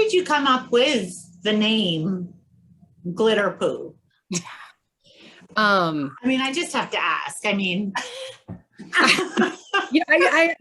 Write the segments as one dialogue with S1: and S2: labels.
S1: did you come up with the name Glitter Poo? I mean, I just have to ask. I mean,
S2: yeah, I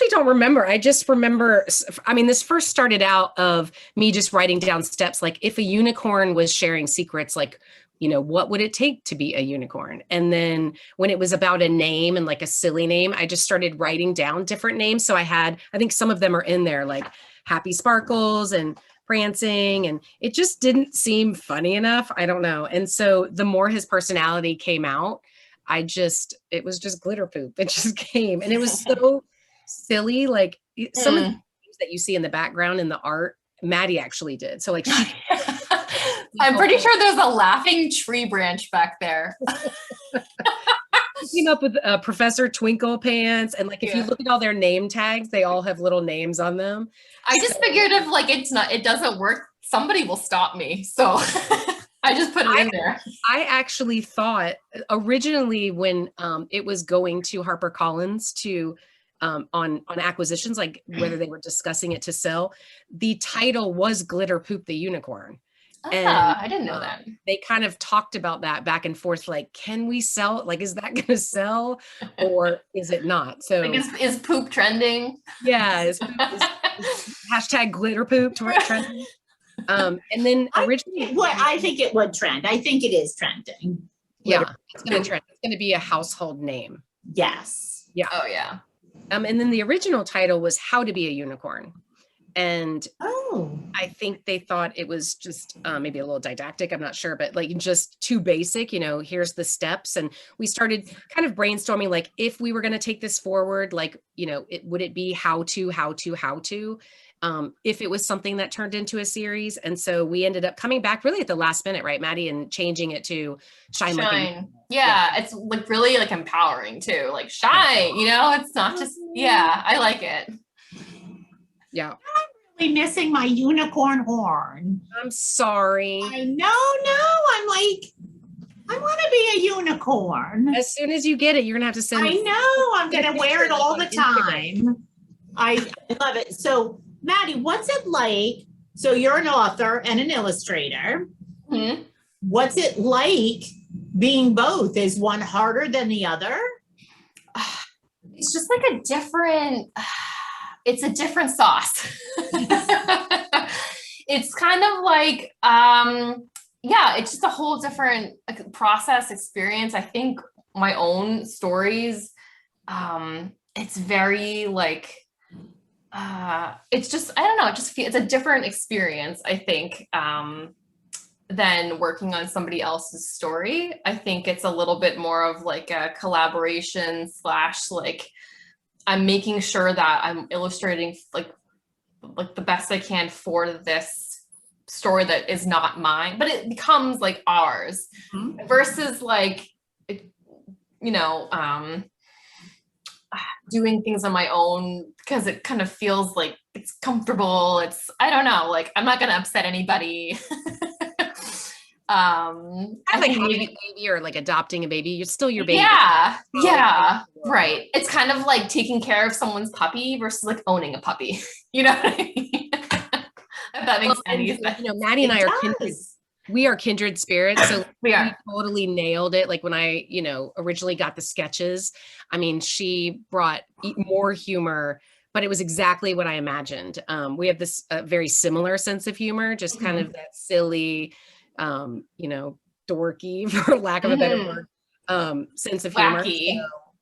S2: don't remember. I just remember, I mean, this first started out of me just writing down steps. Like if a unicorn was sharing secrets, like, you know, what would it take to be a unicorn? And then when it was about a name and like a silly name, I just started writing down different names. So I think some of them are in there, like Happy Sparkles and Prancing, and it just didn't seem funny enough. I don't know. And so the more his personality came out, it was just glitter poop. It just came, and it was so silly. Like some of the things that you see in the background in the art, Maddie actually did. So like
S3: I'm pretty sure there's a laughing tree branch back there.
S2: Came up with Professor Twinkle Pants, and like if you look at all their name tags, they all have little names on them.
S3: I just figured if like it doesn't work, somebody will stop me. So I just put it in there.
S2: I actually thought originally when it was going to HarperCollins to on acquisitions, like whether they were discussing it to sell, the title was Glitter Poop the Unicorn. And
S3: I didn't know that.
S2: They kind of talked about that back and forth, like, can we sell? Like, is that going to sell or is it not? So
S3: like, is poop trending?
S2: Yeah, is hashtag glitter poop trending. And then originally,
S1: I think it would trend. I think it is trending.
S2: Yeah, it's going to trend. It's going to be a household name.
S1: Yes.
S3: Yeah. Oh yeah.
S2: And then the original title was How to Be a Unicorn. And I think they thought it was just maybe a little didactic. I'm not sure, but like just too basic, you know, here's the steps. And we started kind of brainstorming, like if we were going to take this forward, like, you know, would it be how to, if it was something that turned into a series. And so we ended up coming back really at the last minute, right, Maddie, and changing it to Shine. Like
S3: yeah, it's like really like empowering too, like shine, you know, it's not just, I like it.
S2: Yeah.
S1: I'm really missing my unicorn horn.
S2: I'm sorry.
S1: I know. I'm like, I want to be a unicorn.
S2: As soon as you get it, you're going to have to send
S1: I know. I'm going to wear it all the time. I love it. So, Maddie, what's it like? So you're an author and an illustrator.
S3: Mm-hmm.
S1: What's it like being both? Is one harder than the other?
S3: It's just like a different... It's a different sauce. It's kind of like, it's just a whole different process experience. I think my own stories, it's very like, it's just, I don't know, it's a different experience, I think, than working on somebody else's story. I think it's a little bit more of like a collaboration / like, I'm making sure that I'm illustrating like the best I can for this story that is not mine, but it becomes like ours versus like, you know, doing things on my own because it kind of feels like it's comfortable. It's, I don't know, like I'm not going to upset anybody.
S2: I think maybe a baby or like adopting a baby, you're still your baby.
S3: Yeah, right. It's kind of like taking care of someone's puppy versus like owning a puppy. You know what I mean? If that makes any sense.
S2: You know, Maddie and I are kindred. We are kindred spirits. So we totally nailed it. Like when I, you know, originally got the sketches, I mean, she brought more humor, but it was exactly what I imagined. We have this very similar sense of humor, just kind of that silly, you know, dorky, for lack of a better word, sense of humor. So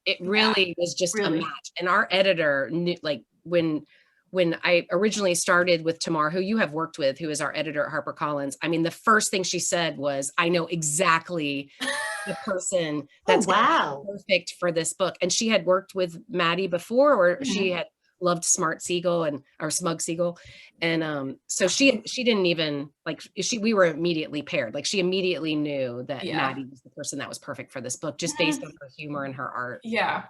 S2: it really was just a match. And our editor knew, like when I originally started with Tamar, who you have worked with, who is our editor at HarperCollins, I mean, the first thing she said was, I know exactly the person that's perfect for this book. And she had worked with Maddie before, or she had loved Smart Seagull or Smug Seagull. And so she didn't even like, we were immediately paired. Like she immediately knew that Maddie was the person that was perfect for this book, just based on her humor and her art.
S3: Yeah.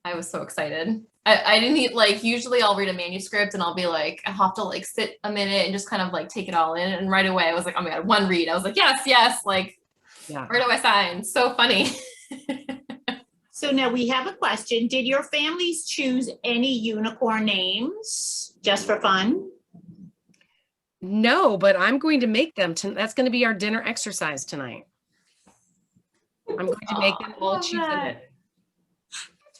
S3: I was so excited. I didn't need, like, usually I'll read a manuscript and I'll be like, I have to like sit a minute and just kind of like take it all in. And right away I was like, oh my God, one read. I was like, yes. Like, where do I sign? So funny.
S1: So now we have a question. Did your families choose any unicorn names just for fun?
S2: No, but I'm going to make them. That's going to be our dinner exercise tonight. I'm going to make them all choose.
S1: That's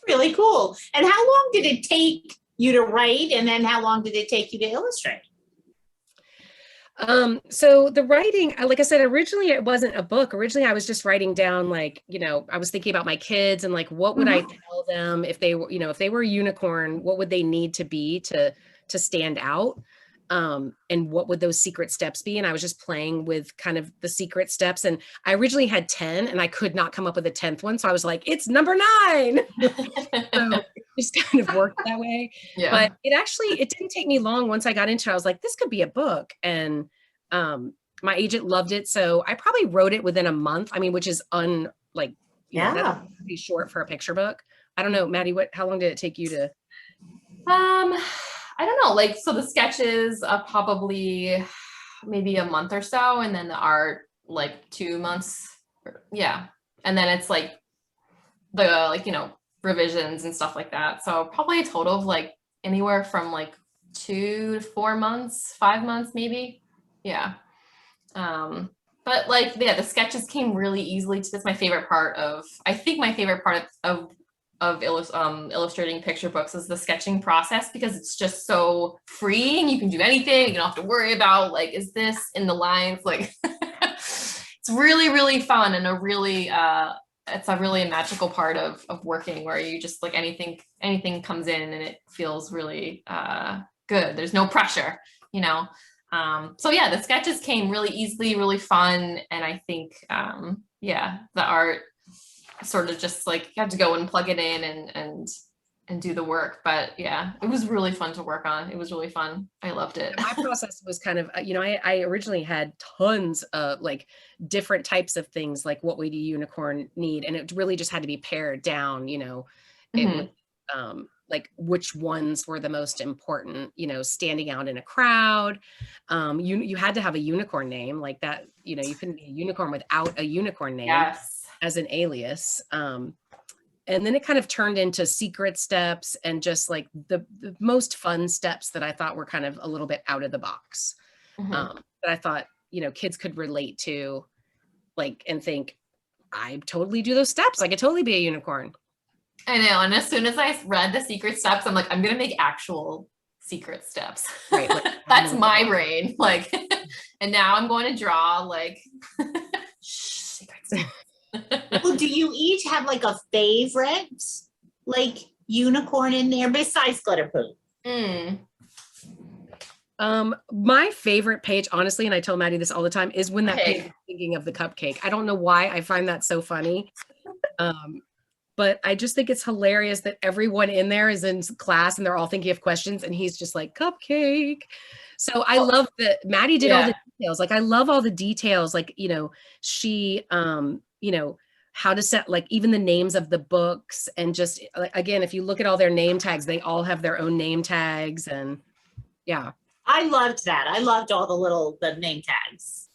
S1: really cool. And how long did it take you to write? And then how long did it take you to illustrate?
S2: So the writing, like I said, originally it wasn't a book. Originally I was just writing down, like, I was thinking about my kids and like, what would I tell them if they were, if they were a unicorn, what would they need to be to stand out? And what would those secret steps be? And I was just playing with kind of the secret steps. And I originally had 10 and I could not come up with a 10th one. So I was like, it's number 9. So it just kind of worked that way. Yeah. But it didn't take me long. Once I got into it, I was like, this could be a book. And my agent loved it. So I probably wrote it within a month. I mean, which is that's pretty short for a picture book. I don't know, Maddie, how long did it take you to?
S3: I don't know, so the sketches probably maybe a month or so, and then the art 2 months. Yeah. And then it's the revisions and stuff like that. So probably a total of anywhere from 2 to 4 months, 5 months maybe. Yeah. But the sketches came really easily. That's my favorite part of, I think my favorite part of illustrating picture books is the sketching process, because it's just so freeing. You can do anything. You don't have to worry about is this in the lines. It's really, really fun, and it's a really magical part of working, where you just anything comes in and it feels really good. There's no pressure, So yeah, the sketches came really easily, really fun. And I think, the art sort of just you have to go and plug it in and do the work. But yeah, it was really fun to work on. It was really fun. I loved it.
S2: My process was kind of, I originally had tons of different types of things, what would a unicorn need? And it really just had to be pared down, it was, which ones were the most important, standing out in a crowd. You had to have a unicorn name like that, you couldn't be a unicorn without a unicorn name.
S3: Yes.
S2: As an alias. And then it kind of turned into secret steps and just the most fun steps that I thought were kind of a little bit out of the box. That I thought, kids could relate to, and think, I totally do those steps. I could totally be a unicorn.
S3: I know. And as soon as I read the secret steps, I'm I'm going to make actual secret steps. Right. That's my brain. And now I'm going to draw secret steps.
S1: Well, do you each have a favorite unicorn in there besides glitter poop?
S2: My favorite page, honestly, and I tell Maddie this all the time, is when that page is thinking of the cupcake. I don't know why I find that so funny. But I just think it's hilarious that everyone in there is in class and they're all thinking of questions and he's just cupcake. So I love that Maddie did all the details. I love all the details. She, how to set even the names of the books, and just again, if you look at all their name tags, they all have their own name tags. And yeah,
S1: I loved that. I loved all the name tags.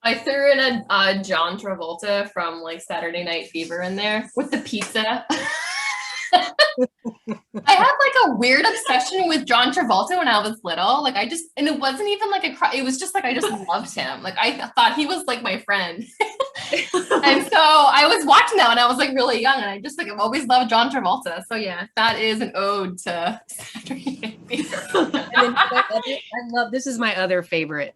S3: I threw in a John Travolta from Saturday Night Fever in there with the pizza. I had a weird obsession with John Travolta when I was little. And it wasn't even it was just I just loved him. I thought he was my friend. And so I was watching that when I was really young, and I just I've always loved John Travolta. So yeah, that is an ode to Saturday Night Fever.
S2: I love, this is my other favorite.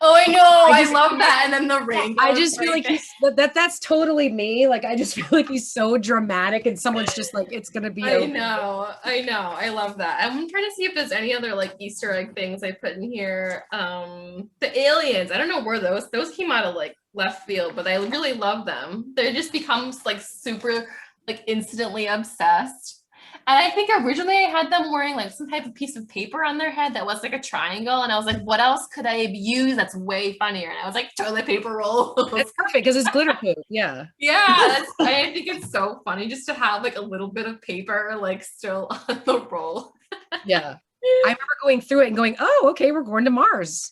S3: Oh, I know. I love that. And then the rainbow.
S2: I just feel that's totally me. I just feel he's so dramatic, and someone's just it's gonna be.
S3: I know. I love that. I'm trying to see if there's any other Easter egg things I put in here. The aliens. I don't know where those came out of left field, but I really love them. They just becomes super instantly obsessed. And I think originally I had them wearing some type of piece of paper on their head that was a triangle. And I was what else could I use that's way funnier? And I was toilet paper roll.
S2: That's perfect because it's glitter poop. Yeah.
S3: Yeah. I think it's so funny just to have a little bit of paper still on the roll.
S2: Yeah. I remember going through it and going, oh, okay, we're going to Mars.